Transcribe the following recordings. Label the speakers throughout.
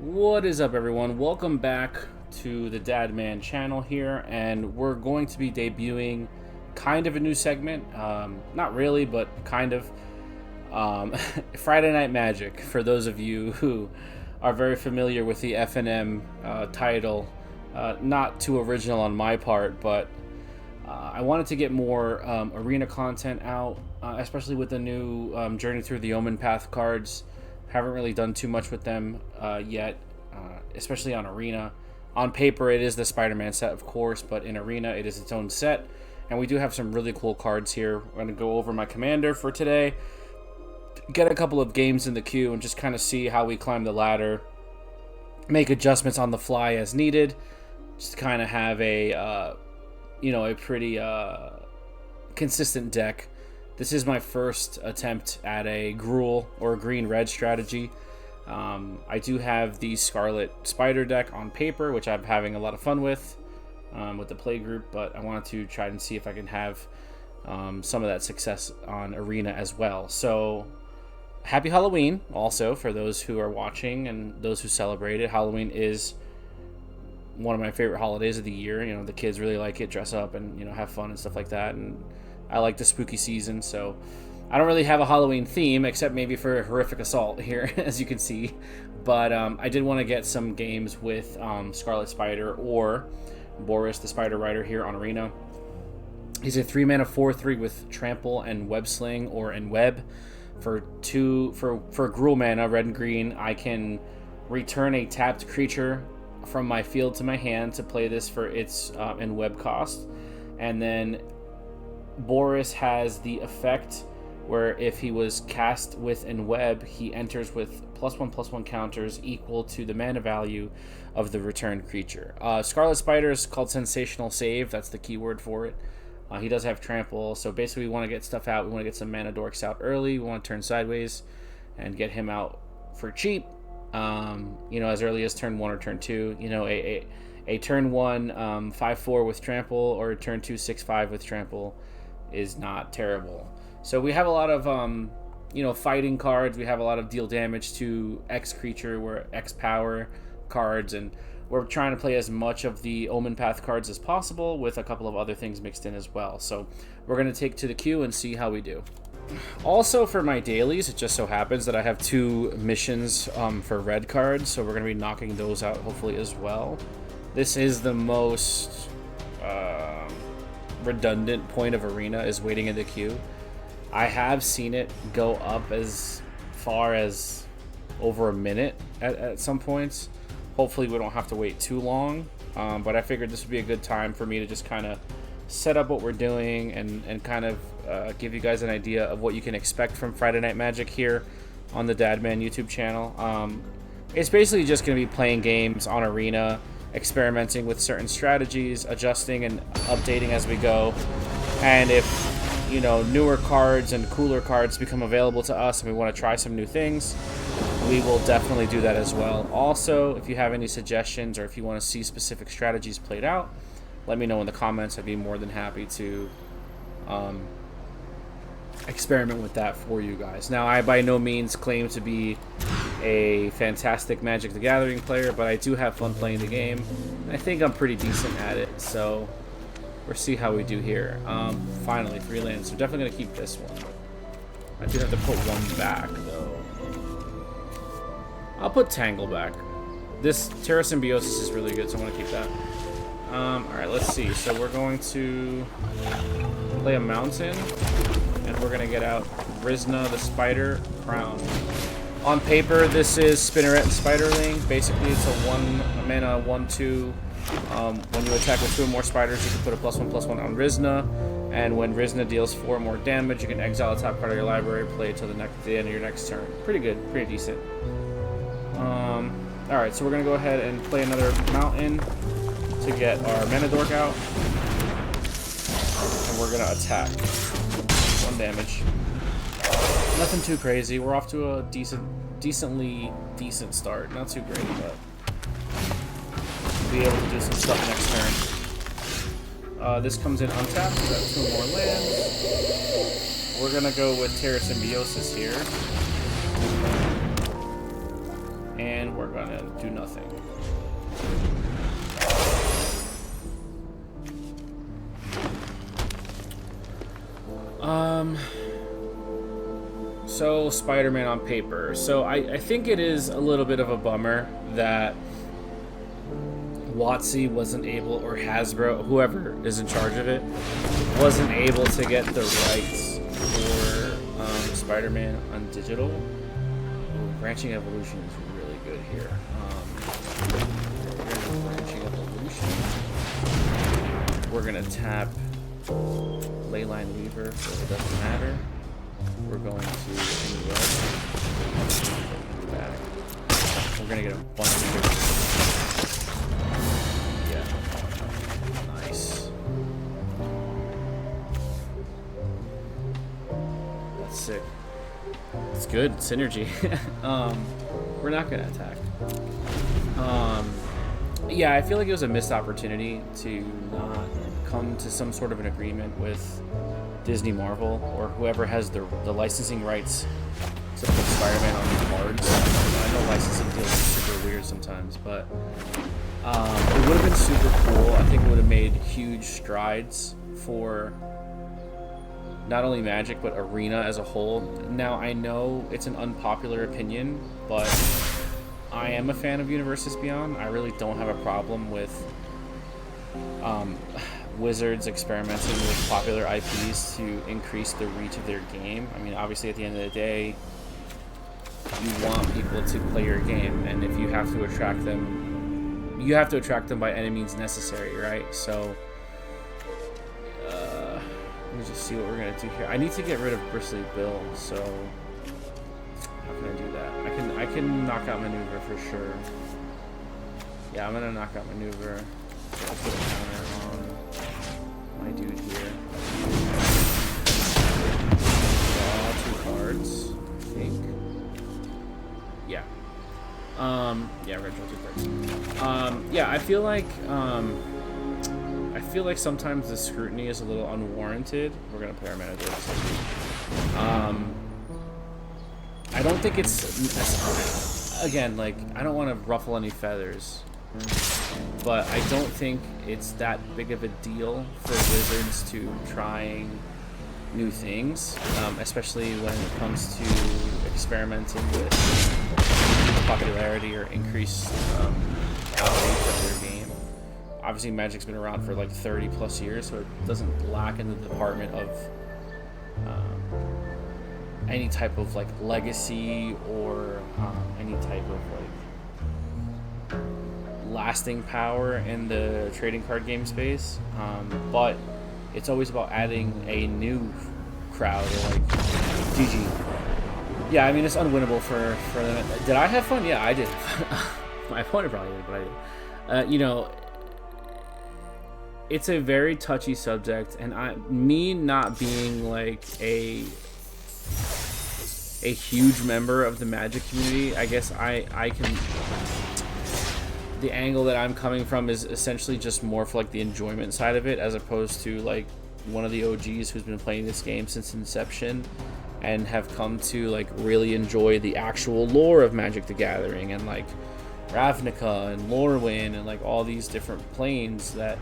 Speaker 1: What is up, everyone? Welcome back to the Dad Man channel here, and we're going to be debuting kind of a new segment. Not really, but kind of. Friday Night Magic, for those of you who are very familiar with the FNM title. Not too original on my part, but I wanted to get more arena content out, especially with the new Journey Through the Omenpath cards. Haven't really done too much with them yet, especially on Arena. On paper, it is the Spider-Man set, of course, but in Arena, it is its own set. And we do have some really cool cards here. I'm going to go over my commander for today, get a couple of games in the queue, and just kind of see how we climb the ladder, make adjustments on the fly as needed, just to kind of have a, a pretty consistent deck. This is my first attempt at a Gruul or green-red strategy. I do have the Scarlet Spider deck on paper, which I'm having a lot of fun with the play group, but I wanted to try and see if I can have some of that success on Arena as well. So, happy Halloween, also, for those who are watching and those who celebrate it. Halloween is one of my favorite holidays of the year. You know, the kids really like it, dress up and, have fun and stuff like that, and I like the spooky season, so I don't really have a Halloween theme, except maybe for Horrific Assault here, as you can see. But I did want to get some games with Scarlet Spider or Boris, the Spider Rider, here on Arena. He's a 3-mana 4/3 with Trample and Web Sling or Enweb. For Gruul mana, red and green, I can return a tapped creature from my field to my hand to play this for its Enweb cost. And then Boris has the effect where if he was cast with Enweb, he enters with +1/+1 counters equal to the mana value of the returned creature. Scarlet Spider is called Sensational Save. That's the keyword for it. He does have Trample, so basically we want to get stuff out. We want to get some mana dorks out early. We want to turn sideways and get him out for cheap. As early as turn 1 or turn 2. A turn 1 5/4 with Trample or a turn 2 6/5 with Trample is not terrible. So we have a lot of fighting cards. We have a lot of deal damage to X creature or X power cards, and we're trying to play as much of the Omenpath cards as possible with a couple of other things mixed in as well. So we're going to take to the queue and see how we do. Also, for my dailies, it just so happens that I have 2 missions for red cards, so we're going to be knocking those out hopefully as well. This is the most redundant point of Arena, is waiting in the queue. I have seen it go up as far as over a minute at some points. Hopefully we don't have to wait too long, but I figured this would be a good time for me to just kind of set up what we're doing and kind of give you guys an idea of what you can expect from Friday Night Magic here on the Dadman YouTube channel. It's basically just going to be playing games on Arena, experimenting with certain strategies, adjusting and updating as we go. And if newer cards and cooler cards become available to us and we want to try some new things, we will definitely do that as well. Also, if you have any suggestions or if you want to see specific strategies played out, let me know in the comments. I'd be more than happy to experiment with that for you guys. Now, I by no means claim to be a fantastic Magic the Gathering player, but I do have fun playing the game. I think I'm pretty decent at it, so we'll see how we do here. Finally, 3 lands. So definitely going to keep this one. I do have to put 1 back, though. I'll put Tangle back. This Terra Symbiosis is really good, so I want to keep that. Alright, let's see. So we're going to play a Mountain, and we're going to get out Rizna the Spider Crown. On paper, this is Spinneret and Spiderling. Basically, it's a 1-mana 1/2. When you attack with 2 or more spiders, you can put a +1/+1 on Rizna, and when Rizna deals 4 more damage, you can exile a top card of your library, play it till the end of your next turn. Pretty good, pretty decent. Alright, so we're going to go ahead and play another Mountain to get our mana dork out, and we're going to attack. 1 damage. Nothing too crazy. We're off to a decently decent start. Not too great, but we'll be able to do some stuff next turn. This comes in untapped. We got 2 more lands. We're gonna go with Terra Symbiosis here. and we're gonna do nothing. So Spider-Man on paper. So I think it is a little bit of a bummer that WotC wasn't able, or Hasbro, whoever is in charge of it, wasn't able to get the rights for Spider-Man on digital. Ooh, branching evolution is really good here. Branching evolution. We're gonna tap Leyline Weaver, so it doesn't matter. We're going to back. We're gonna get a bunch of nice. That's sick. It's good synergy. We're not gonna attack. Yeah, I feel like it was a missed opportunity to not come to some sort of an agreement with Disney, Marvel, or whoever has the licensing rights to put Spider-Man on the cards. I know licensing deals are super weird sometimes, but it would have been super cool. I think it would have made huge strides for not only Magic, but Arena as a whole. Now, I know it's an unpopular opinion, but I am a fan of Universes Beyond. I really don't have a problem with Wizards experimenting with popular IPs to increase the reach of their game. I mean, obviously, at the end of the day, you want people to play your game, and if you have to attract them, you have to attract them by any means necessary, right? So, let me just see what we're gonna do here. I need to get rid of Bristly Bill, so how can I do that? I can knock out Maneuver for sure. Yeah, I'm gonna knock out Maneuver. So I'll put a counter on my dude here. Draw 2 cards, I think. Yeah. Yeah, we're gonna draw 2 cards. Yeah, I feel like sometimes the scrutiny is a little unwarranted. We're gonna play our mana door. I don't think it's, again, like, I don't want to ruffle any feathers, but I don't think it's that big of a deal for Wizards to trying new things, especially when it comes to experimenting with popularity or increased outreach of their game. Obviously, Magic's been around for like 30 plus years, so it doesn't lack in the department of any type of like legacy or any type of like lasting power in the trading card game space, but it's always about adding a new crowd, or like GG. Yeah, I mean, it's unwinnable for them. Did I have fun? Yeah, I did. My opponent probably did, but I did. You know, it's a very touchy subject, and me not being like a huge member of the Magic community, I guess I can. The angle that I'm coming from is essentially just more for like the enjoyment side of it, as opposed to like one of the OGs who's been playing this game since inception and have come to like really enjoy the actual lore of Magic the Gathering, and like Ravnica and Lorwyn and like all these different planes that,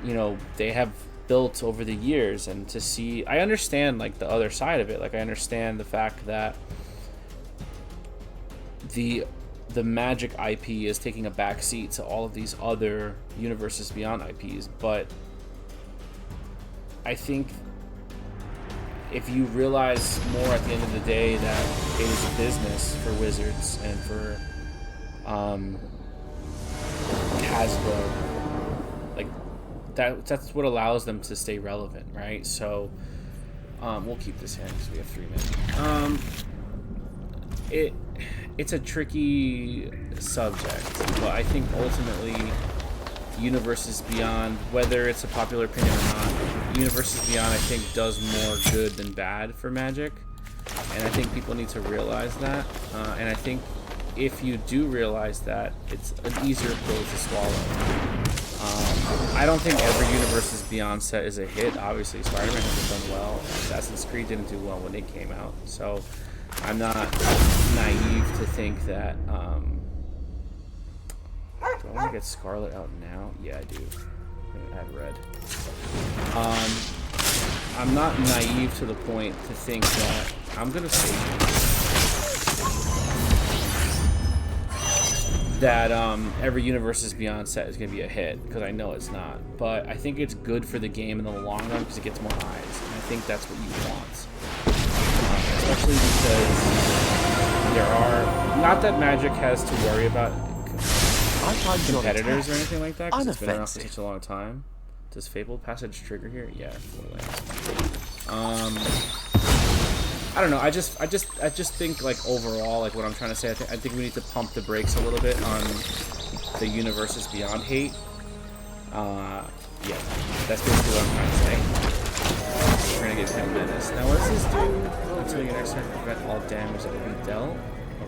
Speaker 1: you know, they have built over the years. And to see, I understand like the other side of it. Like, I understand the fact that the Magic IP is taking a backseat to all of these other Universes Beyond IPs, but I think if you realize more at the end of the day that it is a business for Wizards and for Hasbro, like that's what allows them to stay relevant, right? So we'll keep this in because we have 3 minutes. It's a tricky subject, but I think ultimately Universes Beyond, whether it's a popular opinion or not, Universes Beyond, I think, does more good than bad for Magic, and I think people need to realize that, and I think if you do realize that, it's an easier pill to swallow. I don't think every Universes Beyond set is a hit. Obviously, Spider-Man hasn't done well. Assassin's Creed didn't do well when it came out, so I'm not naive to think that get Scarlet out now? Yeah, I do. I'm gonna add red. I'm not naive to the point to think that I'm gonna say that every Universes Beyond set is gonna be a hit, because I know it's not. But I think it's good for the game in the long run because it gets more eyes, and I think that's what you want. Especially because there are, not that Magic has to worry about competitors or anything like that, because it's been around for such a long time. Does Fabled Passage trigger here? Yeah, 4 lands. I don't know. I just think, like, overall, like what I'm trying to say, I think we need to pump the brakes a little bit on the Universes Beyond hate. Yeah, that's basically what I'm trying to say. We're gonna get 10 minutes. Now, what does this do? Until your next turn, prevent all damage that will be dealt.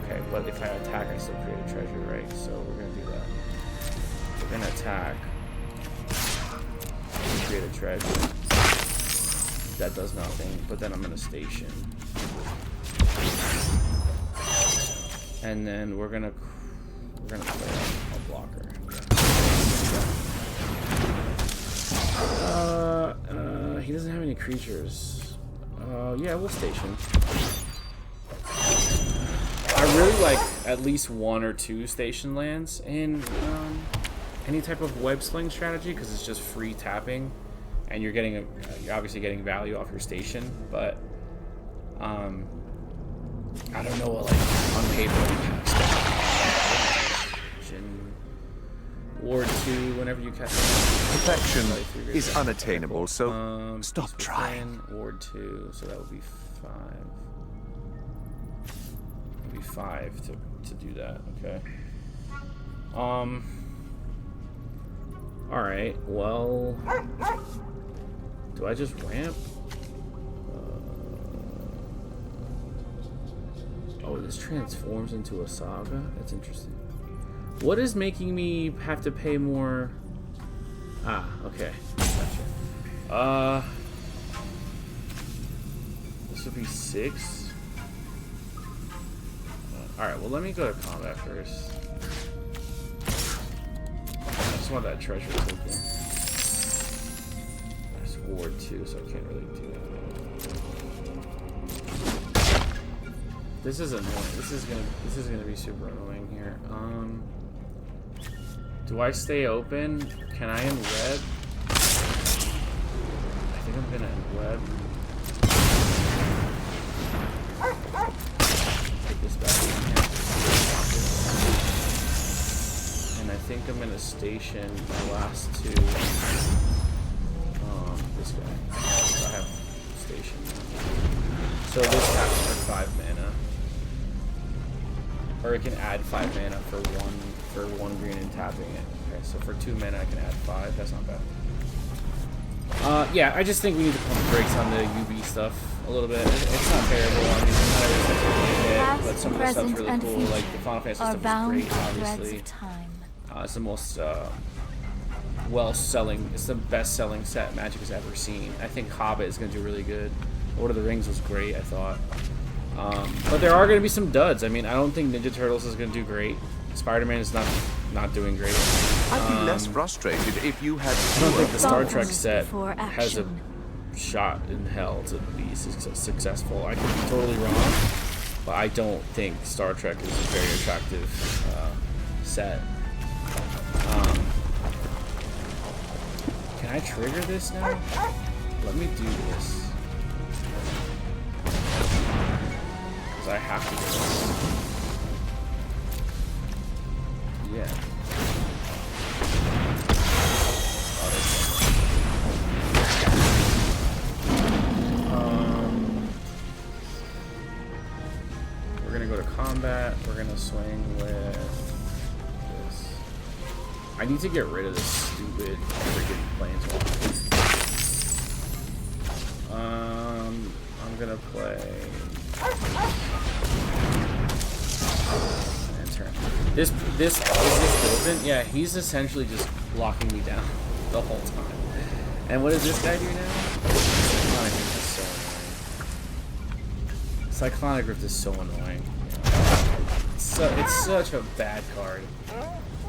Speaker 1: Okay, but if I attack, I still create a treasure, right? So we're gonna do that. We're gonna attack. Create a treasure. That does nothing, but then I'm gonna station. And then we're gonna play a blocker. He doesn't have any creatures. Yeah, we'll station. I really like at least 1 or 2 station lands in any type of web sling strategy, because it's just free tapping, and you're obviously getting value off your station. But I don't know what, like, on paper. Ward 2 whenever you catch it.
Speaker 2: Perfection is unattainable, so stop trying.
Speaker 1: Ward 2, so that would be 5. It would be 5 to do that. Okay. Alright, well, do I just ramp? Oh, this transforms into a saga? That's interesting. What is making me have to pay more? Ah, okay. Gotcha. This would be 6. Alright, well, let me go to combat first. I just want that treasure token. There's Ward 2, so I can't really do that. This is annoying. This is gonna be super annoying here. Do I stay open? Can I end red? I think I'm gonna end red. Take this back in here. And I think I'm gonna station my last 2. This guy. So I have station. So this taps for 5 mana. Or it can add 5 mana for one green and tapping it. Okay, so for 2 mana I can add 5. That's not bad. Yeah, I just think we need to pump the brakes on the UB stuff a little bit. It's not terrible. I mean, not everything's really hit, but some of the stuff's really cool. Like the Final Fantasy stuff is great, obviously. It's the most well-selling. It's the best-selling set Magic has ever seen. I think Hobbit is going to do really good. Lord of the Rings was great, I thought. But there are going to be some duds. I mean, I don't think Ninja Turtles is going to do great. Spider-Man is not doing great.
Speaker 2: I'd be less frustrated if you had.
Speaker 1: I don't think the Star Trek set has a shot in hell to be successful. I could be totally wrong, but I don't think Star Trek is a very attractive set. Can I trigger this now? Let me do this. I have to do this. Yeah. We're gonna go to combat. We're gonna swing with this. I need to get rid of this stupid freaking planeswalker. I'm gonna play. And turn. This is broken. Yeah, he's essentially just blocking me down the whole time. And what does this guy do now? Cyclonic Rift is so annoying. Cyclonic Rift is so annoying. It's it's such a bad card.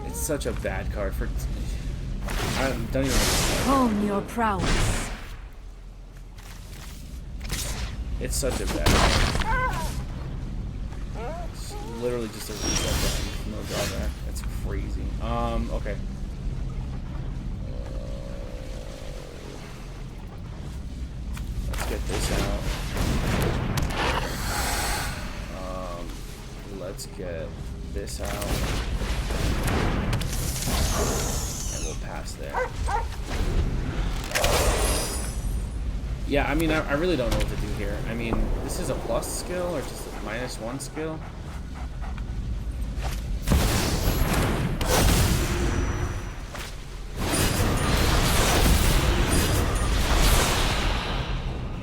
Speaker 1: It's such a bad card for. I don't even.
Speaker 3: Hone your prowess.
Speaker 1: It's such a bad card. It's literally just a reset button, no drawback. That's crazy. Okay. Let's get this out. Let's get this out. And we'll pass there. Yeah, I mean, I really don't know what to do here. I mean, this is a plus skill or just a -1 skill?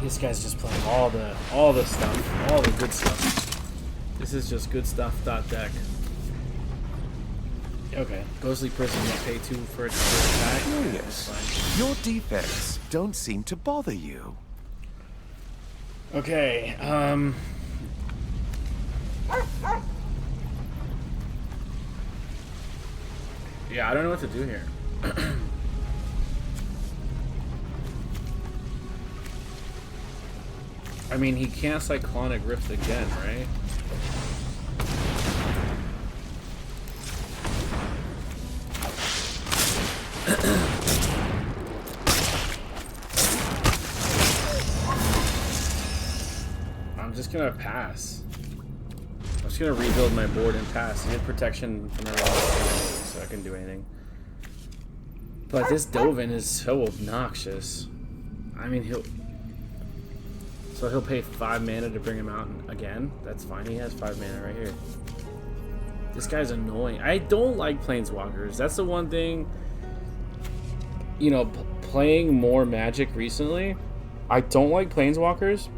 Speaker 1: This guy's just playing all the stuff, all the good stuff. This is just good stuff. Deck. Okay, Ghostly Prison will pay 2 for attack.
Speaker 2: Curious. Your defects don't seem to bother you.
Speaker 1: Okay, yeah, I don't know what to do here. I mean, he can't Cyclonic Rift again, right? I'm just gonna pass. I'm just gonna rebuild my board and pass. He had protection from everyone else, so I can do anything. But this Dovin is so obnoxious. I mean, he'll pay 5 mana to bring him out again. That's fine. He has 5 mana right here. This guy's annoying. I don't like Planeswalkers. That's the one thing. You know, playing more Magic recently, I don't like Planeswalkers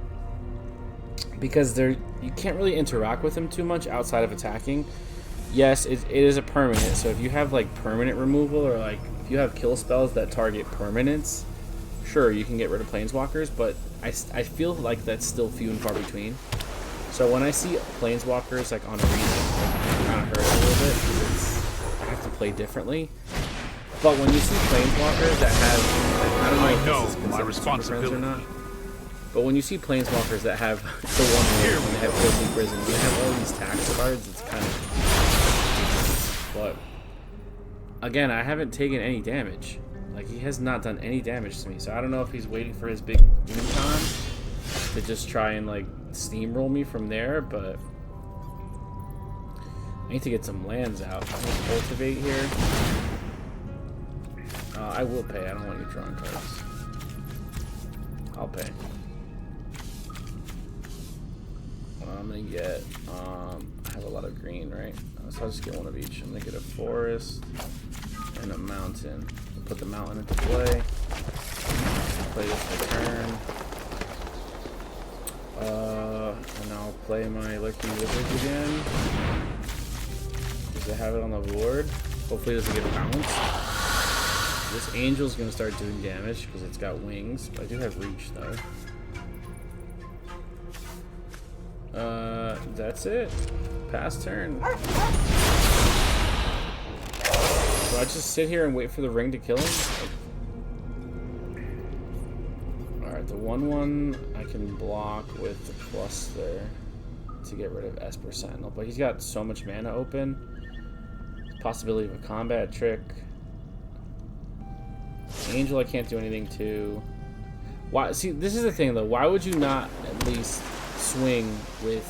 Speaker 1: because you can't really interact with them too much outside of attacking. Yes, it is a permanent. So if you have like permanent removal or like if you have kill spells that target permanents, sure, you can get rid of Planeswalkers, but I feel like that's still few and far between. So when I see Planeswalkers like on Arena, it kind of hurts a little bit because I have to play differently. But when you see Planeswalkers that have, like, I don't know if this is considered Super Friends or not, but when you see Planeswalkers that have the one hit when they have Ghostly Prison, you have all these tax cards, it's kind of. But again, I haven't taken any damage. Like, he has not done any damage to me, so I don't know if he's waiting for his big win time to just try and, like, steamroll me from there, but I need to get some lands out. I'm going to cultivate here. I will pay. I don't want you drawing cards. I'll pay. I'm going to get, I have a lot of green, right? So I'll just get one of each. I'm going to get a forest and a mountain. Put the mountain into play. Play this for turn. And I'll play my Lurking Wizards again. Because I have it on the board. Hopefully it doesn't get bounced. This Angel's going to start doing damage because it's got wings. But I do have reach though. That's it. Pass turn. Do I just sit here and wait for the ring to kill him? Alright, the 1/1 I can block with the plus there to get rid of Esper Sentinel, but he's got so much mana open. Possibility of a combat trick. Angel I can't do anything to. Why? See, this is the thing though. Why would you not at least swing with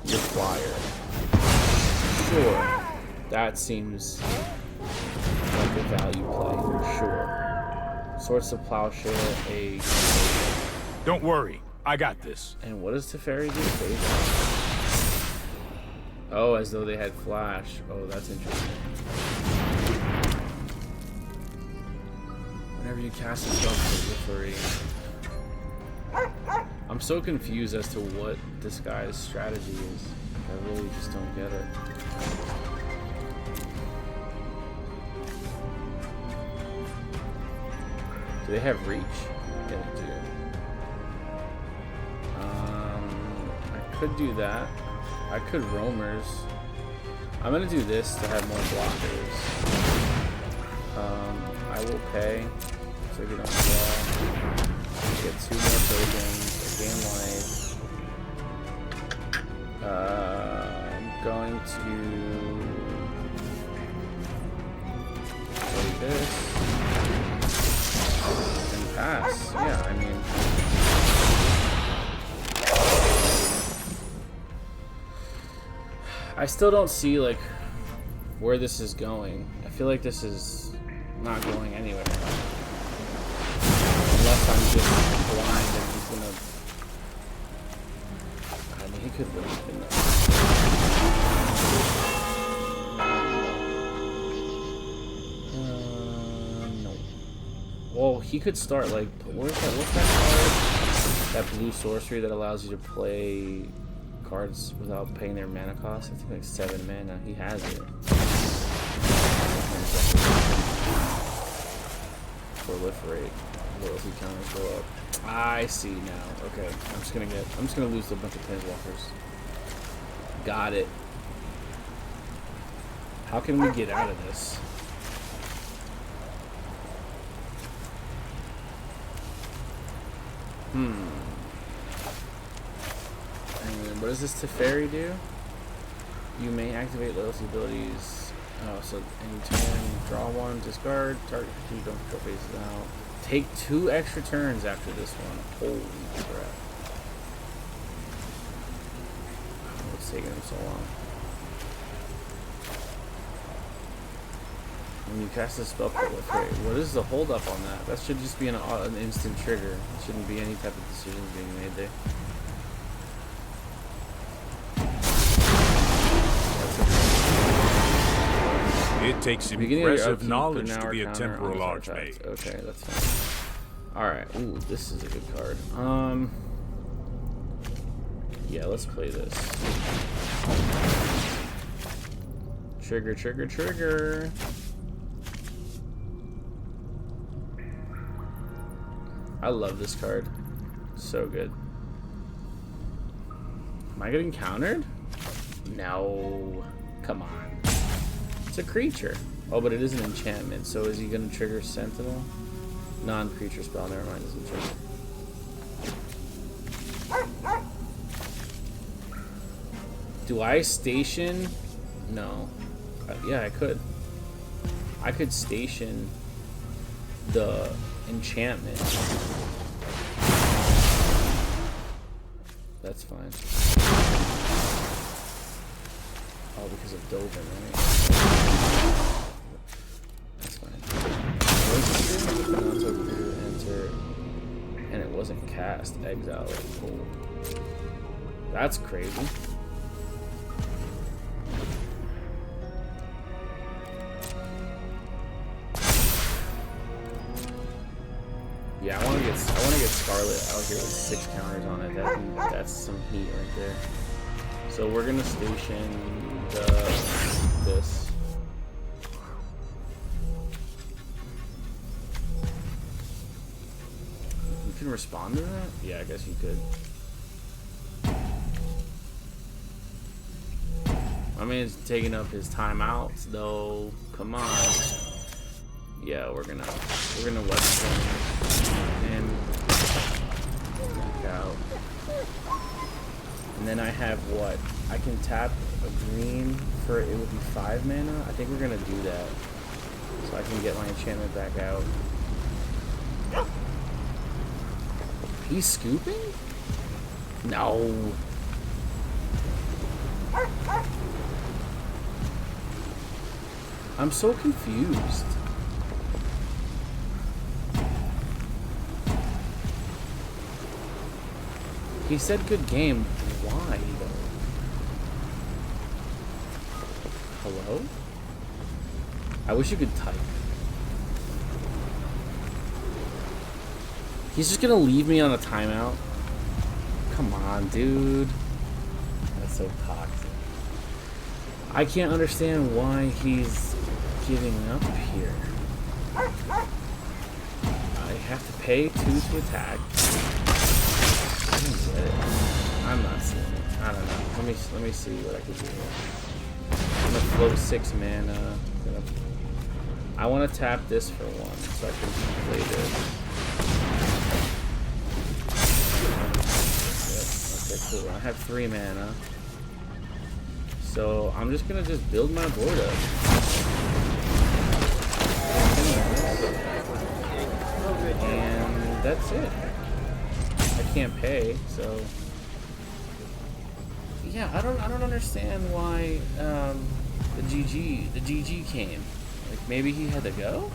Speaker 1: your flyer? Sure. That seems like a value play for sure. Swords of Plowshare, a.
Speaker 4: Don't worry, I got this.
Speaker 1: And what does Teferi do? Oh, as though they had flash. Oh, that's interesting. Whenever you cast a spell for free. I'm so confused as to what this guy's strategy is. I really just don't get it. Do they have reach? Yeah, they do. I could do that. I could roamers. I'm gonna do this to have more blockers. I will pay so we don't draw. Get 2 more tokens. I gain life. I'm going to play this and pass. Yeah, I mean. I still don't see like where this is going. I feel like this is not going anywhere. Unless I'm just blind and he's gonna. I mean, he could win. No. Well, he could start like. Where's that? What's that card? That blue sorcery that allows you to play cards without paying their mana cost. I think like 7 mana. He has it. Proliferate. Loyalty counters go up. I see now. Okay. I'm just gonna lose a bunch of planeswalkers. Got it. How can we get out of this? And what does this Teferi do? You may activate loyalty abilities. Oh, so any turn, draw 1, discard, target you don't control faces out. Take 2 extra turns after this one. Holy crap. What's taking him so long? When you cast a spell, what is the hold up on that? That should just be an instant trigger. There shouldn't be any type of decisions being made there.
Speaker 4: It takes impressive knowledge to be a temporal archmage.
Speaker 1: Okay, that's fine. Alright, ooh, this is a good card. Yeah, let's play this. Trigger, trigger, trigger. I love this card. So good. Am I getting countered? No. Come on. It's a creature. Oh, but it is an enchantment. So is he going to trigger Sentinel? Non-creature spell. Never mind. Doesn't trigger. Do I station? No. Yeah, I could. I could station the enchantment. That's fine. Oh, because of Dovin, right? That's fine. Enter, and it wasn't cast. Exile it. Cool. That's crazy. Yeah, I want to get Scarlet out here with 6 counters on it. That's some heat right there. So we're gonna station this. You can respond to that? Yeah, I guess you could. I mean, it's taking up his timeouts though. Come on. Yeah, we're gonna Western and knock out. And then I have what? I can tap a green for it would be 5 mana. I think we're gonna do that. So I can get my enchantment back out. He's scooping? No. I'm so confused. He said good game. Why though? Hello? I wish you could type. He's just gonna leave me on a timeout? Come on, dude. That's so toxic. I can't understand why he's giving up here. I have to pay 2 to attack. I don't get it. I'm not seeing it. I don't know. Let me see what I can do here. I'm gonna float 6 mana. I want to tap this for 1, so I can play this. Yep. Okay, cool. I have 3 mana. So I'm just gonna build my board up. And that's it. I can't pay, so yeah, I don't understand why the GG came. Like maybe he had to go.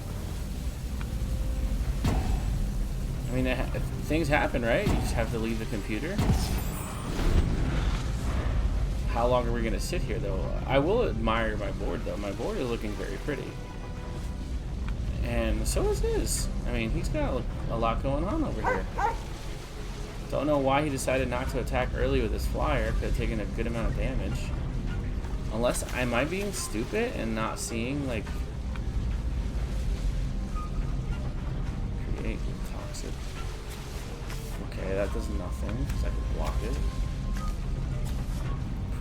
Speaker 1: I mean, things happen, right? You just have to leave the computer. How long are we gonna sit here, though? I will admire my board, though. My board is looking very pretty, and so is his. I mean, he's got a lot going on over here. Don't know why he decided not to attack early with his flyer. Could have taken a good amount of damage. Unless, am I being stupid and not seeing, like... Create toxic. Okay, that does nothing, because I can block it.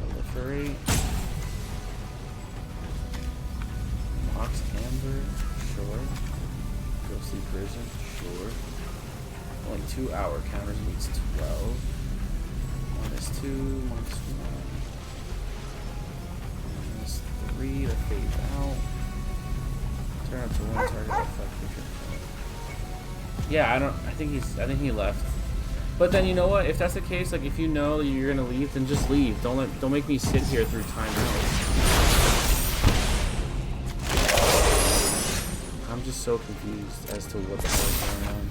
Speaker 1: Proliferate. Mox Amber, sure. Ghostly Prison, sure. Only 2-hour counters means 12. -2, -1. -3 to phase out. Turn up to 1 target effect. Yeah, I think he left. But then you know what? If that's the case, like if you know you're gonna leave, then just leave. Don't make me sit here through timeouts. I'm just so confused as to what the hell is going on.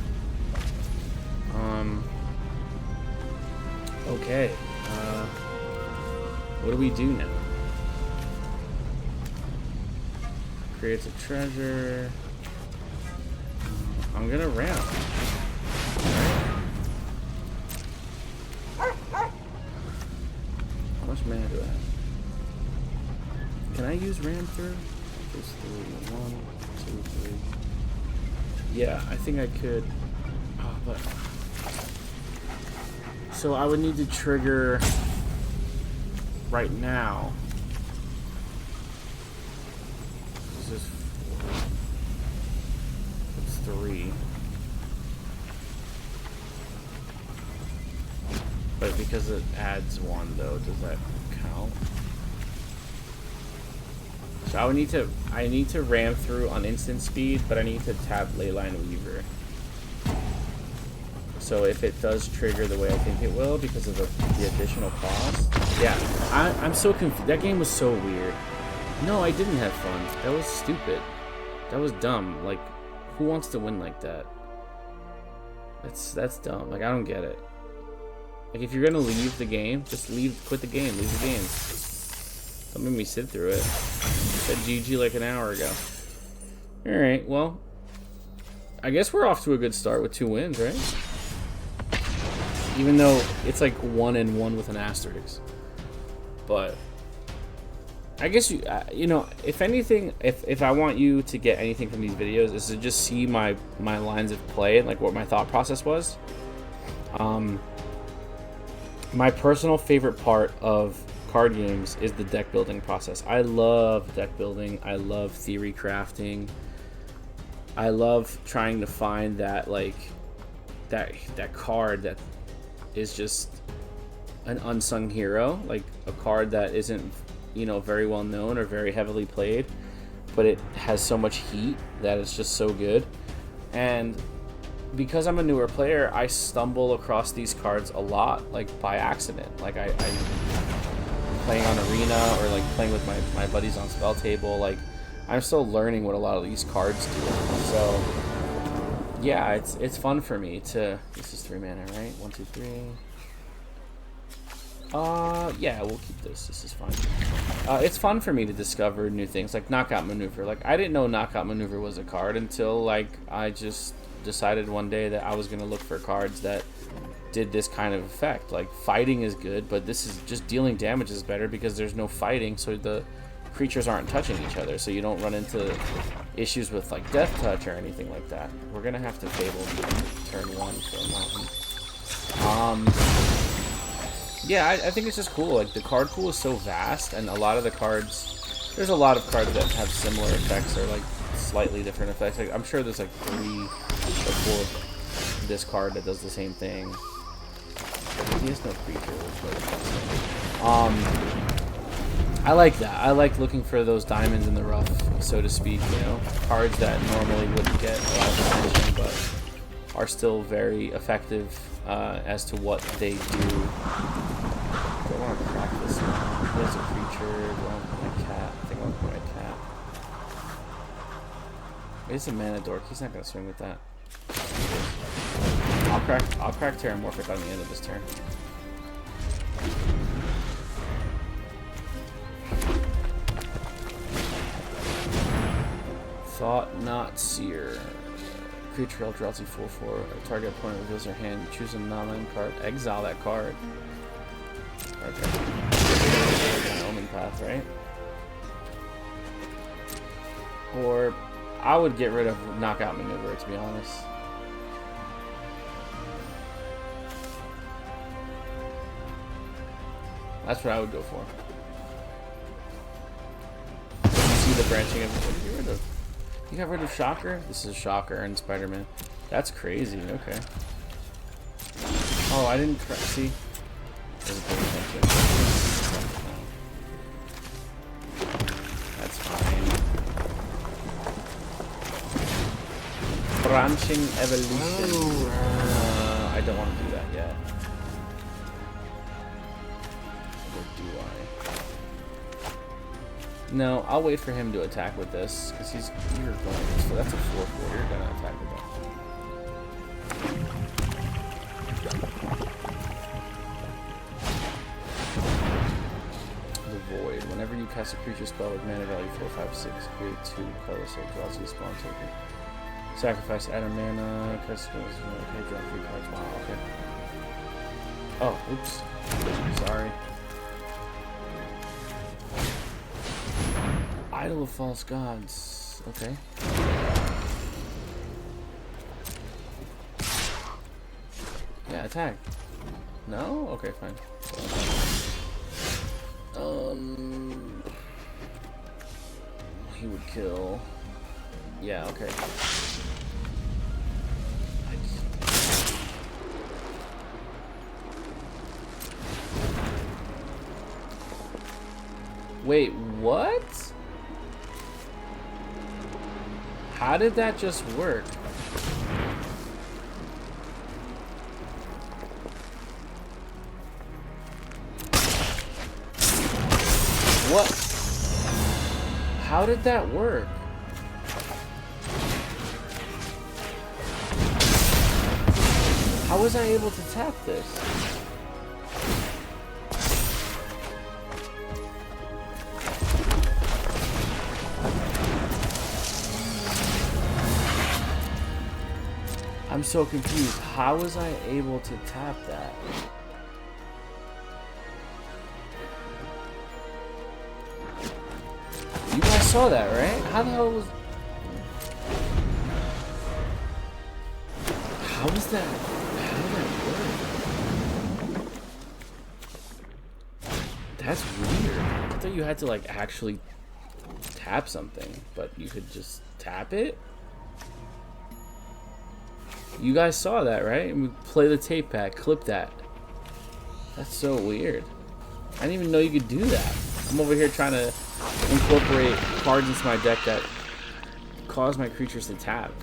Speaker 1: Okay. What do we do now? Creates a treasure. I'm gonna ramp. How much mana do I have? Can I use ram through? Just 3. 1, 2, 3. Yeah, I think I could. Oh, but so I would need to trigger right now. This is 4. It's 3. But because it adds 1 though, does that count? So I need to ram through on instant speed, but I need to tap Leyline Weaver. So if it does trigger the way I think it will because of the additional cost. Yeah, I'm so confused. That game was so weird. No, I didn't have fun. That was stupid. That was dumb. Like, who wants to win like that? That's dumb. Like, I don't get it. Like, if you're gonna leave the game, just quit the game, leave the game. Don't make me sit through it. I said GG like an hour ago. Alright, well, I guess we're off to a good start with 2 wins, right? Even though it's like 1-1 with an asterisk. But I guess you know, if anything, if I want you to get anything from these videos, is to just see my lines of play and like what my thought process was. My personal favorite part of card games is the deck building process. I love deck building. I love theory crafting. I love trying to find that like that card that is just an unsung hero, like a card that isn't, you know, very well known or very heavily played, but it has so much heat that it's just so good. And because I'm a newer player, I stumble across these cards a lot, like by accident. Like I playing on Arena or like playing with my buddies on Spell Table, like I'm still learning what a lot of these cards do. So yeah, it's fun for me to. This is 3 mana, right? 1, 2, 3. Yeah, we'll keep this. This is fine. It's fun for me to discover new things, like Knockout Maneuver. Like I didn't know Knockout Maneuver was a card until like I just decided one day that I was gonna look for cards that did this kind of effect. Like fighting is good, but this is just dealing damage is better because there's no fighting, so the creatures aren't touching each other, so you don't run into issues with like death touch or anything like that. We're gonna have to Fable turn 1 for a moment. yeah, I think it's just cool. Like, the card pool is so vast, and a lot of the cards, there's a lot of cards that have similar effects or like slightly different effects. Like, I'm sure there's like 3 or 4 of this card that does the same thing. He has no creature. I like that. I like looking for those diamonds in the rough, so to speak. You know, cards that normally wouldn't get a lot of attention, but are still very effective as to what they do. Do I want to crack this one? There's a creature. Do I want to put my cat? I think I want to put my cat. It's a mana dork. He's not going to swing with that. I'll crack Terramorphic on the end of this turn. Thought Not Seer. Creature draws you 4/4. Target opponent reveals their hand. Choose a non-land card. Exile that card. Okay. Omenpath, right? Or I would get rid of Knockout Maneuver, to be honest. That's what I would go for. See the branching of what did you get rid of? You got rid of Shocker? This is Shocker and Spider-Man. That's crazy. Okay. Oh, I didn't see. That's fine. Branching Evolution. I don't want to do that yet. No, I'll wait for him to attack with this, because you're going, so that's a 4/4, you're going to attack with that. The Void. Whenever you cast a creature spell with mana value 4, 5, 6, create 2 colorless, so it draws you a spawn token. Sacrifice, add a mana, cast spells, okay, draw 3 cards, wow, okay. Oh, oops. Sorry. Idol of False Gods. Okay. Yeah, attack. No? Okay, fine. He would kill. Yeah, okay. Wait, what? How did that just work? What? How did that work? How was I able to tap this? I'm so confused. How was I able to tap that? You guys saw that, right? How the hell was... How was that? How did that work? That's weird. I thought you had to, like, actually tap something, but you could just tap it? You guys saw that, right? And we play the tape back, clip that. That's so weird. I didn't even know you could do that. I'm over here trying to incorporate cards into my deck that cause my creatures to tap.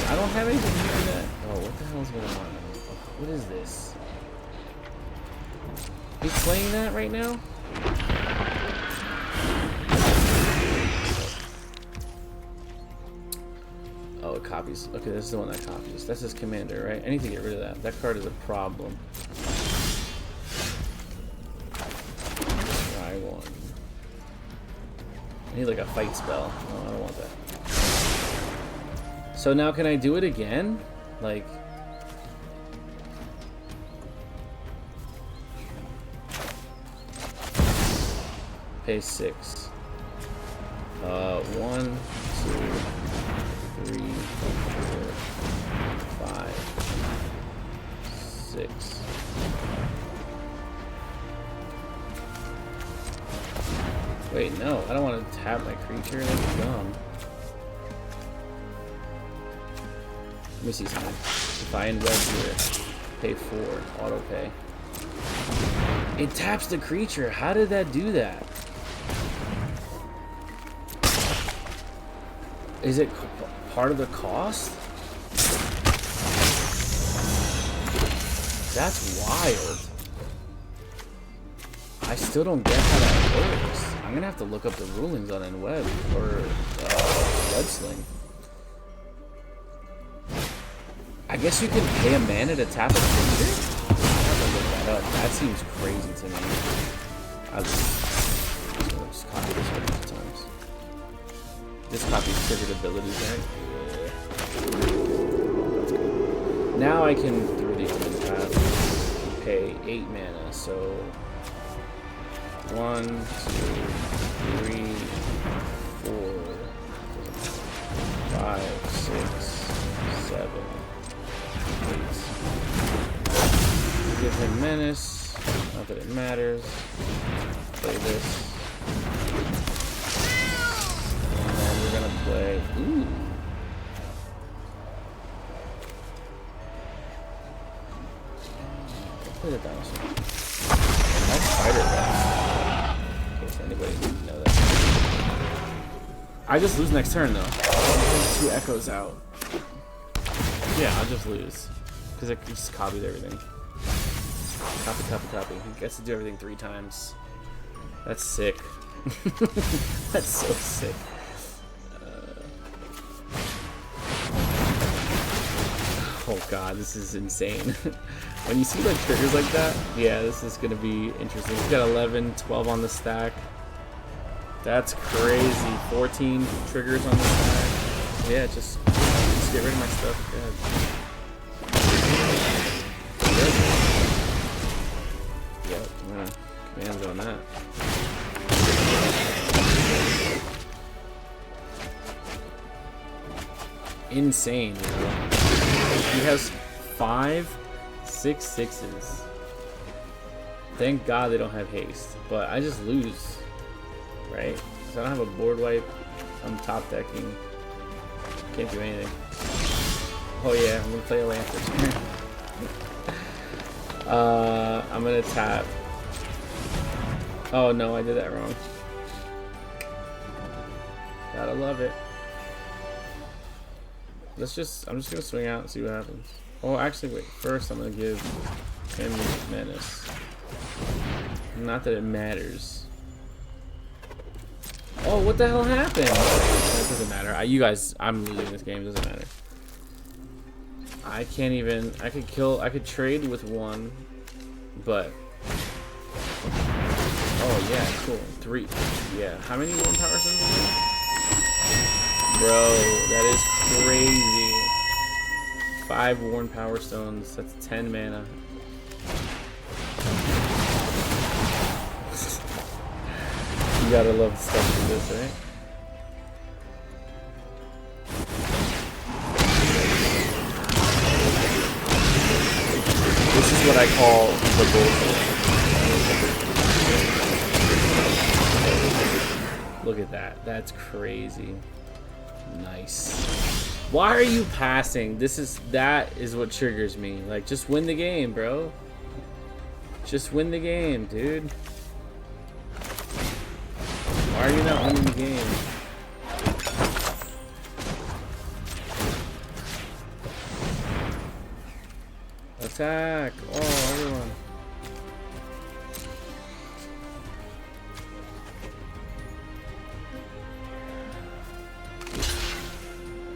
Speaker 1: I don't have anything here that... Oh, what the hell is going on? What is this? Are you playing that right now? Oh, it copies. Okay, this is the one that copies. That's his commander, right? I need to get rid of that. That card is a problem. Try one. I need like a fight spell. Oh, I don't want that. So now can I do it again? Like... Pay 6. 1, 2... 3, 4, 5, 6. Wait, no, I don't want to tap my creature. That's dumb. Let me see something. If I end red here, pay 4, auto pay. It taps the creature. How did that do that? Is it part of the cost? That's wild. I still don't get how that works. I'm gonna have to look up the rulings on NWeb or Websling. I guess you can pay a mana to tap a creature? I have to look that up. That seems crazy to me. I'll just copy this a bunch of times. This copies triggered abilities, right? That's good. Now I can, through the Omenpath, pay 8 mana, so 1, 2, 3, 4, 5, 6, 7, 8. Give him menace. Not that it matters. Play this. And then we're gonna play. Ooh. Let's play the dinosaur. That's spider rat. In case anybody didn't know that. I just lose next turn though. There's 2 echoes out. Yeah, I'll just lose. Because it just copied everything. Copy, copy, copy. He gets to do everything 3 times. That's sick. That's so sick. Oh god, this is insane. When you see like triggers like that, yeah, this is gonna be interesting. He's got 11, 12 on the stack. That's crazy. 14 triggers on the stack. Yeah, just get rid of my stuff. Yep, I'm gonna commands on that. Insane, you know? He has 5, 6 6s. Thank God they don't have haste, but I just lose, right? Because I don't have a board wipe. I'm top decking. Can't do anything. Oh yeah, I'm gonna play a lantern. I'm gonna tap. Oh no, I did that wrong. Gotta love it. I'm just gonna swing out and see what happens. Oh, actually, wait. First, I'm gonna give him menace. Not that it matters. Oh, what the hell happened? That doesn't matter. You guys, I'm losing this game. It doesn't matter. I can't even. I could trade with 1, but. Oh yeah, cool. 3. Yeah. How many 1 power stones? Bro, that is crazy. 5 worn power stones. That's 10 mana. You gotta love the stuff like this, right? This is what I call the bullshit. Look at that. That's crazy. Nice. Why are you passing? That is what triggers me. Like, just win the game, bro. Just win the game, dude. Why are you not winning the game? Attack! Oh, everyone.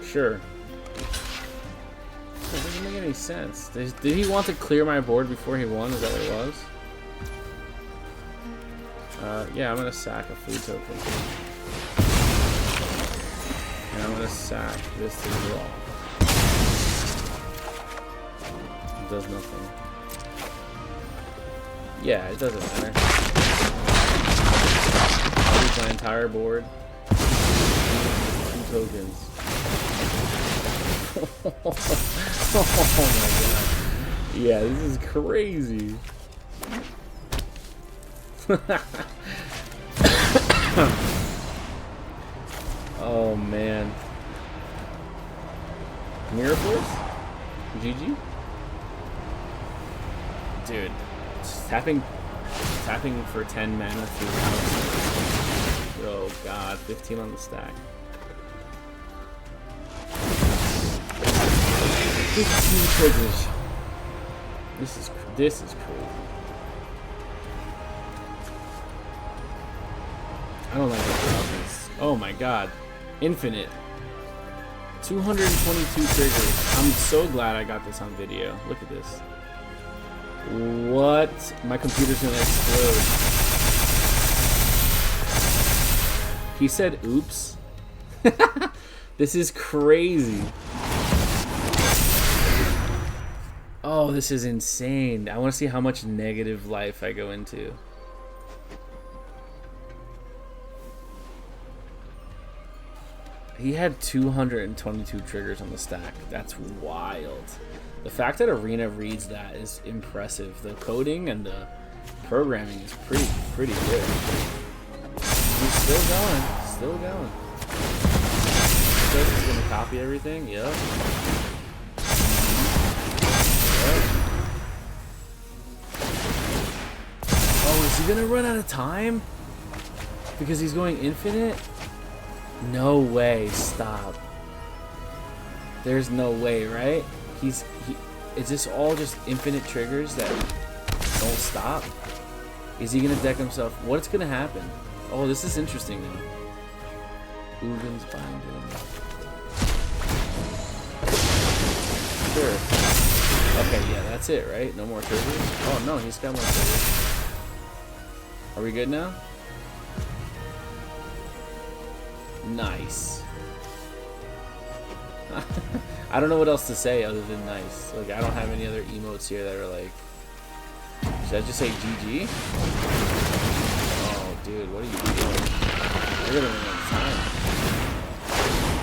Speaker 1: Sure. That doesn't make any sense. Did he want to clear my board before he won? Is that what it was? Yeah, I'm gonna sack a food token. And I'm gonna sack this to draw. It does nothing. Yeah, it doesn't matter. I'll use my entire board. 2 tokens. Oh my god. Yeah, this is crazy. Oh man. Mirror Force? GG? Dude, tapping for 10 mana through house. Oh god, 15 on the stack. 15 triggers. This is crazy. I don't like this. Oh my god. Infinite. 222 triggers. I'm so glad I got this on video. Look at this. What? My computer's gonna explode. He said oops. This is crazy. Oh, this is insane. I want to see how much negative life I go into. He had 222 triggers on the stack. That's wild. The fact that Arena reads that is impressive. The coding and the programming is pretty good. He's still going. Still going. He's gonna copy everything. Yep. Oh, is he gonna run out of time? Because he's going infinite? No way, stop. There's no way, right? Is this all just infinite triggers that don't stop? Is he gonna deck himself? What's gonna happen? Oh, this is interesting now. Ugins binding. Sure. Okay, yeah, that's it, right? No more triggers? Oh no, he's got more triggers. Are we good now? Nice. I don't know what else to say other than nice. Like, I don't have any other emotes here that are like... Should I just say GG? Oh, dude, what are you doing? You're gonna run out of time.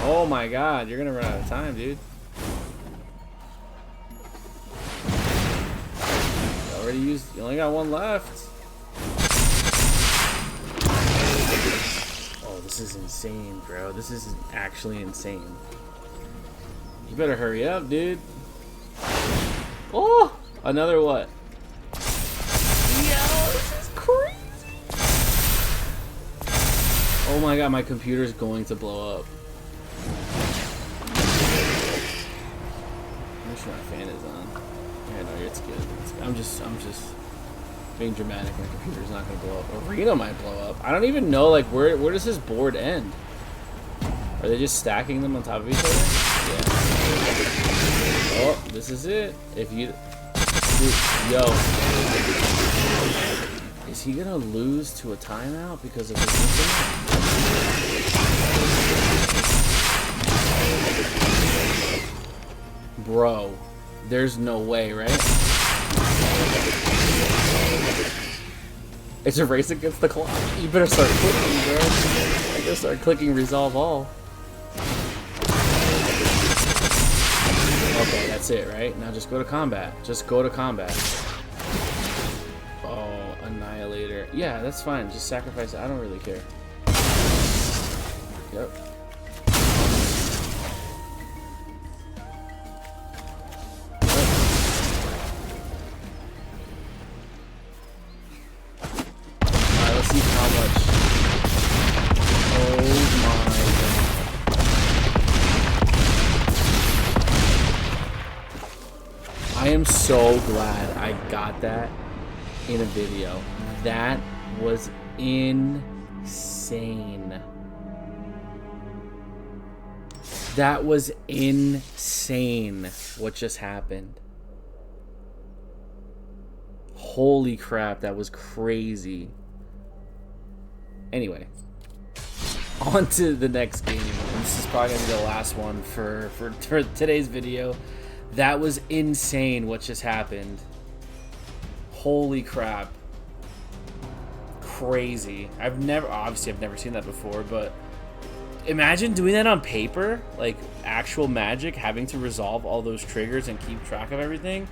Speaker 1: Oh my god, you're gonna run out of time, dude. You only got one left. Oh, this is insane, bro. This is actually insane. You better hurry up, dude. Oh, another what? Yo, this is crazy. Oh my god, my computer's going to blow up. I'm sure my fan is on. Yeah, no, it's good. I'm just being dramatic. My computer's not gonna blow up. Arena might blow up. I don't even know, like, where does this board end? Are they just stacking them on top of each other? Yeah. Oh, this is it. If you, yo, is he gonna lose to a timeout because of this? Bro, there's no way, right? It's a race against the clock. You better start clicking, bro. You better start clicking resolve all. Okay, that's it, right? Now just go to combat. Just go to combat. Oh, Annihilator. Yeah, that's fine. Just sacrifice it. I don't really care. Yep. I am so glad I got that in a video. That was insane. That was insane what just happened. Holy crap, that was crazy. Anyway, on to the next game. This is probably gonna be the last one for today's video. That was insane what just happened. Holy crap. Crazy. Obviously I've never seen that before, but imagine doing that on paper, like actual Magic, having to resolve all those triggers and keep track of everything.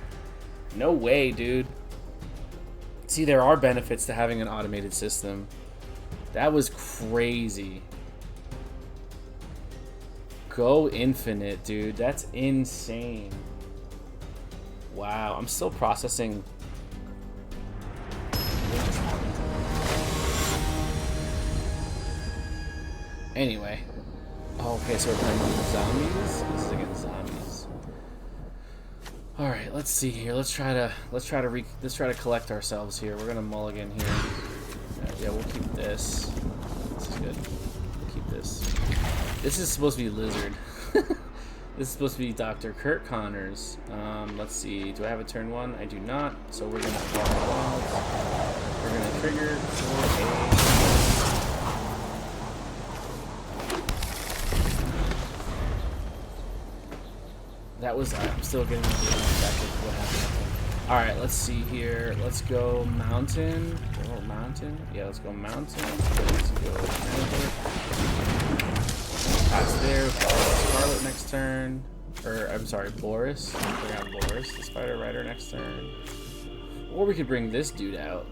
Speaker 1: No way, dude. See, there are benefits to having an automated system. That was crazy. Go infinite, dude. That's insane. Wow, I'm still processing. Anyway. Oh, okay, so we're playing zombies? This is against zombies. Alright, let's see here. Let's try to collect ourselves here. We're gonna mulligan here. Yeah, we'll keep this. This is good. We'll keep this. This is supposed to be Lizard. This is supposed to be Dr. Kurt Connors. Let's see. Do I have a turn 1? I do not. So we're gonna we're gonna trigger for a. That was. I'm still getting back to what happened. All right. Let's see here. Let's go mountain. Oh, mountain. Yeah. Let's go mountain. Let's go nether. Pass there. Scarlet next turn. Or I'm sorry, Boris. I forgot Boris. The Spider Rider next turn. Or we could bring this dude out.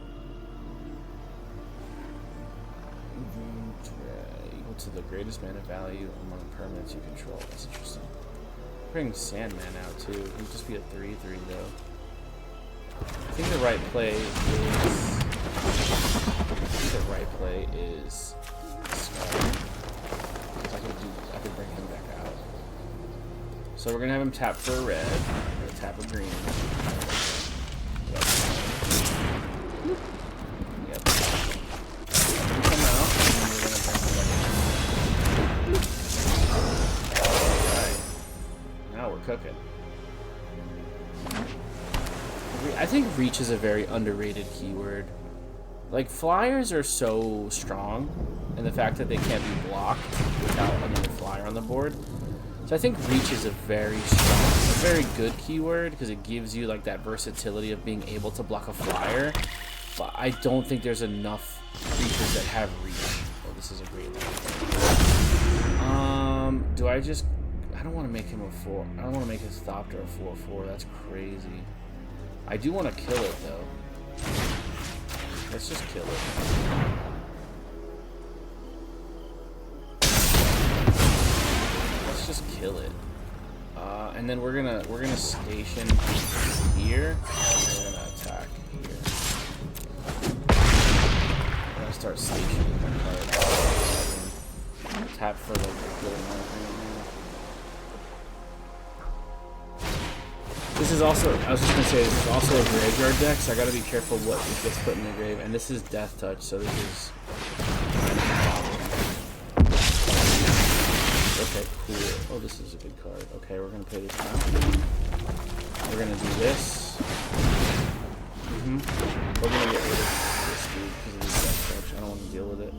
Speaker 1: Equal to the greatest mana value among permanents you control. That's interesting. Bring Sandman out too. He'd just be a 3/3 though. I think the right play is Scarlet. I could bring him back out. So we're gonna have him tap for a red, we're gonna tap a green. Yep. Come out, and then we're gonna bring him back out. Alright. Now we're cooking. I think reach is a very underrated keyword. Like, flyers are so strong, and the fact that they can't be blocked without another flyer on the board. So I think reach is a very strong, a very good keyword, because it gives you like that versatility of being able to block a flyer. But I don't think there's enough creatures that have reach. Oh, this is a great one. Do I just... I don't want to make him a 4. I don't want to make his Thopter a 4/4. That's crazy. I do want to kill it though. Let's just kill it. Let's just kill it. And then we're gonna station here. And we're gonna attack here. We're gonna start stationing my cards. Tap for like a good amount of things. This is also, I was just going to say, this is also a graveyard deck, so I got to be careful what gets put in the grave. And this is Death Touch, so this is... Okay, cool. Oh, this is a good card. Okay, we're going to play this now. We're going to do this. We're going to get rid of this dude because of his Death Touch. I don't want to deal with it.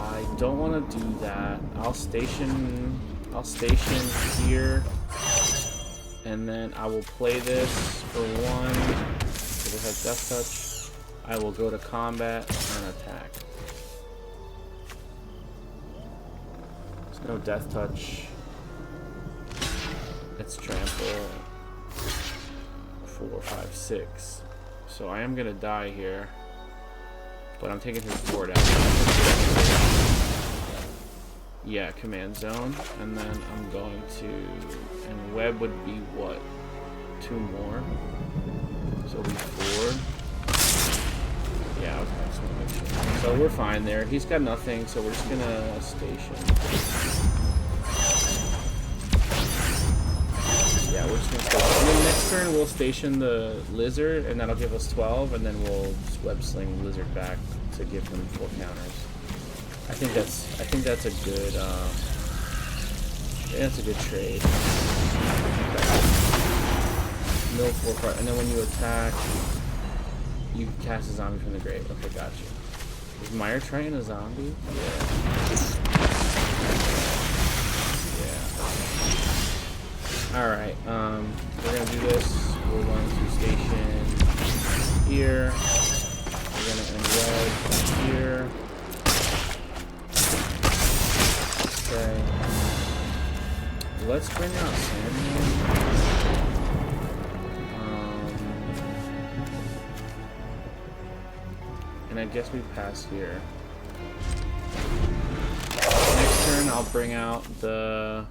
Speaker 1: I don't want to do that. I'll station here, and then I will play this for 1 because it has Death Touch. I will go to combat and attack. There's no Death Touch. It's trample. 4, 5, 6. So I am gonna die here. But I'm taking his board out. Yeah, command zone. And then I'm going to... And web would be what? 2 more. So it'll be 4. Yeah, okay. Just want to make sure. So we're fine there. He's got nothing, so we're just gonna station. Yeah, we're just gonna station. And then next turn we'll station the lizard, and that'll give us 12, and then we'll just web sling lizard back to give him 4 counters. I think that's a good that's a good trade. Mill 4 card, and then when you attack, you cast a zombie from the grave. Okay, got you. Is Mire Triton a zombie? Yeah. Alright, we're gonna do this. We're going to station here. We're gonna end red here. Okay. Let's bring out Sandman. And I guess we pass here. Next turn, I'll bring out the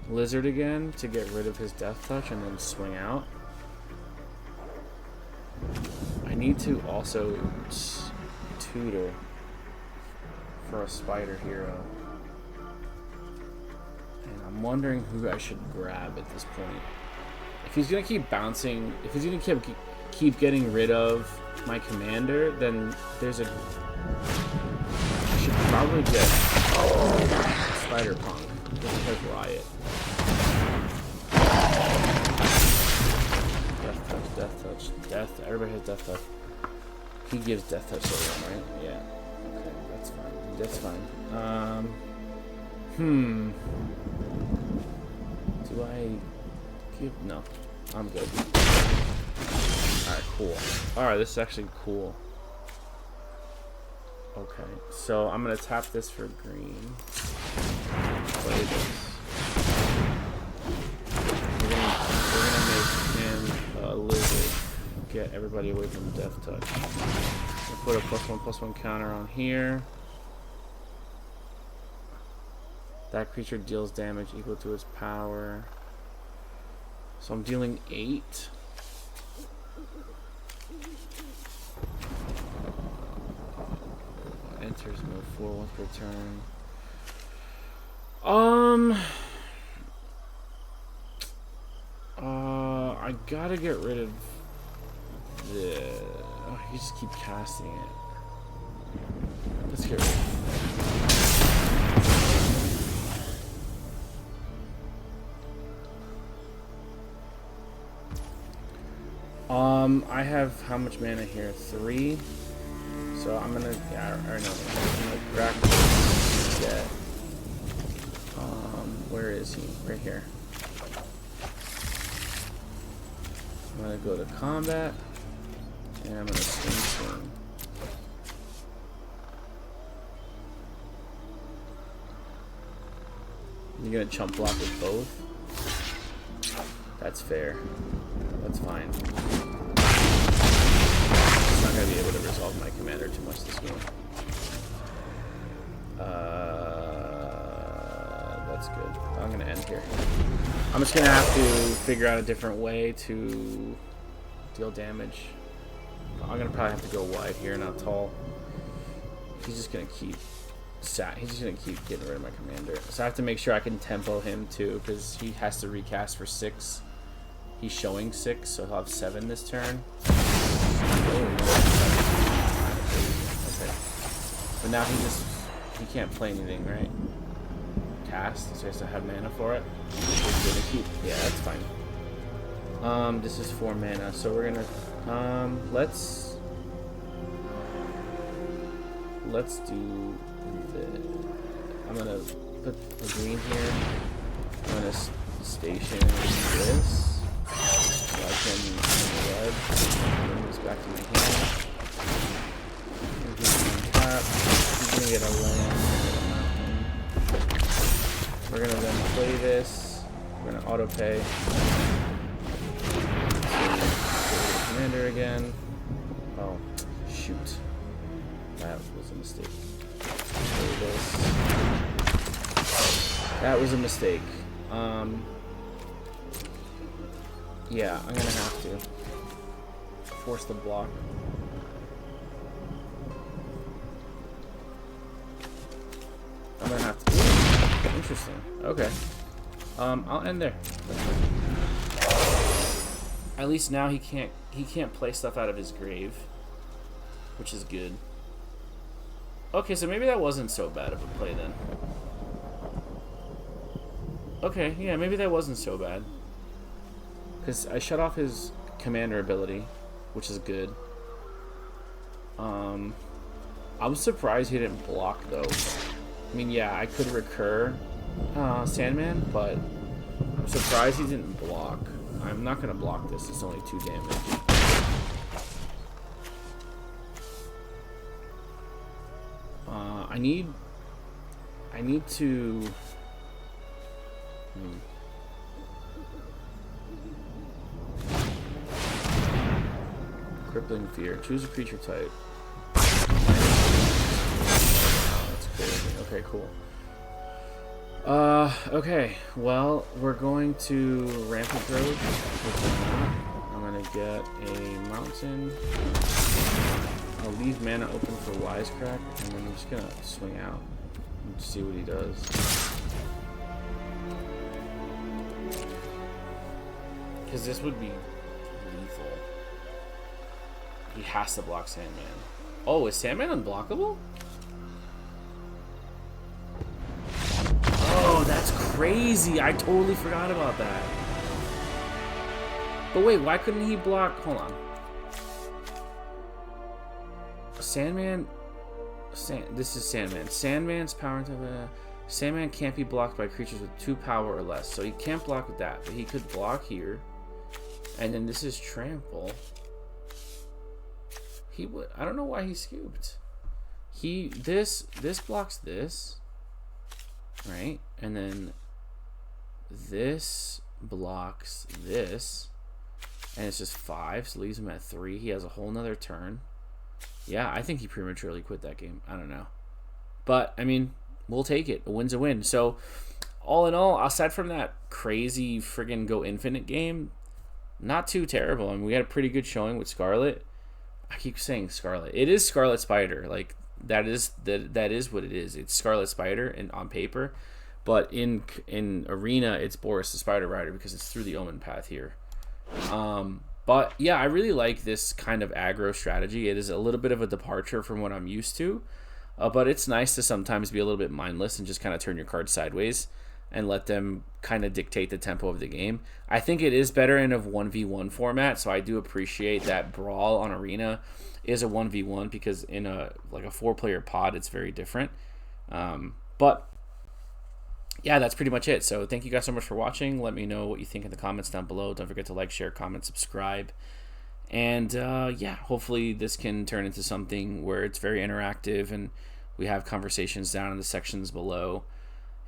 Speaker 1: lizard again to get rid of his death touch and then swing out. I need to also tutor for a spider hero. And I'm wondering who I should grab at this point. If he's gonna keep bouncing, if he's gonna keep getting rid of my commander, then there's a... I should probably get Spider Punk. Just like Riot. Death touch. Death. Everybody has death touch. He gives death touch to everyone, right? Yeah. Okay, that's fine. That's fine. Do I give... No. I'm good. Alright, cool. Alright, this is actually cool. Okay, so I'm gonna tap this for green. Play this. We're gonna make him a lizard. Get everybody away from death touch. We'll put a +1/+1 counter on here. That creature deals damage equal to its power. So I'm dealing 8. Enters mode 4 once per turn. I gotta get rid of the... Oh, you just keep casting it. Let's get rid of it. I have how much mana here? 3. So I'm gonna, yeah, or no, I'm gonna crack this jet. Where is he? Right here. I'm gonna go to combat, and I'm gonna swing. You're gonna chump block with both? That's fair. That's fine. I'm not gonna be able to resolve my commander too much this game. That's good. I'm gonna end here. I'm just gonna have to figure out a different way to deal damage. I'm gonna probably have to go wide here, not tall. He's just gonna keep getting rid of my commander. So I have to make sure I can tempo him too, because he has to recast for 6. He's showing 6, so he'll have 7 this turn. Okay. But now he can't play anything, right? Cast, so he has to have mana for it. Yeah, that's fine. This is 4 mana, so we're gonna let's do the... I'm gonna put a green here. I'm gonna station this. So I can red. Bring this back to my hand. He's gonna get a land. We're gonna then play this. We're gonna auto pay. Commander again. Oh, shoot. That was a mistake. Play this. That was a mistake. Yeah, I'm gonna have to force the block. I'm gonna have to. Interesting. Okay. I'll end there. At least now he can't play stuff out of his grave, which is good. Okay, so maybe that wasn't so bad of a play then. Okay, yeah, maybe that wasn't so bad. Because I shut off his commander ability, which is good. I was surprised he didn't block, though. I mean, yeah, I could recur Sandman, but I'm surprised he didn't block. I'm not going to block this. It's only 2 damage. I need to... Crippling Fear. Choose a creature type. Okay, cool. Okay, well, we're going to Rampant Road. I'm gonna get a mountain. I'll leave mana open for Wisecrack, and then I'm just gonna swing out and see what he does. Because this would be lethal. He has to block Sandman. Oh, is Sandman unblockable? Oh, that's crazy. I totally forgot about that. But wait, why couldn't he block? Hold on. Sandman. This is Sandman. Sandman's power to Sandman can't be blocked by creatures with 2 power or less. So he can't block with that. But he could block here. And then this is Trample. He would. I don't know why he scooped. This blocks this. Right? And then this blocks this. And it's just 5, so leaves him at 3. He has a whole nother turn. Yeah, I think he prematurely quit that game. I don't know. But, I mean, we'll take it. A win's a win. So, all in all, aside from that crazy friggin' go infinite game, not too terrible. I mean, we had a pretty good showing with Scarlet. I keep saying Scarlet. It is Scarlet Spider. Like, that is what it is. It's Scarlet Spider on paper. But in Arena, it's Boris the Spider Rider because it's through the Omenpath here. But yeah, I really like this kind of aggro strategy. It is a little bit of a departure from what I'm used to, but it's nice to sometimes be a little bit mindless and just kind of turn your cards sideways and let them kind of dictate the tempo of the game. I think it is better in a 1v1 format, so I do appreciate that Brawl on Arena is a 1v1 because in a 4-player pod, it's very different. But yeah, that's pretty much it. So thank you guys so much for watching. Let me know what you think in the comments down below. Don't forget to like, share, comment, subscribe. And yeah, hopefully this can turn into something where it's very interactive and we have conversations down in the sections below.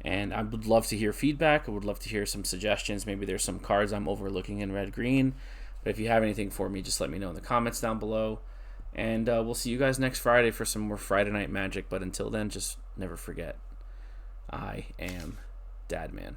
Speaker 1: And I would love to hear feedback. I would love to hear some suggestions. Maybe there's some cards I'm overlooking in red-green. But if you have anything for me, just let me know in the comments down below. And we'll see you guys next Friday for some more Friday Night Magic. But until then, just never forget, I am Dadman.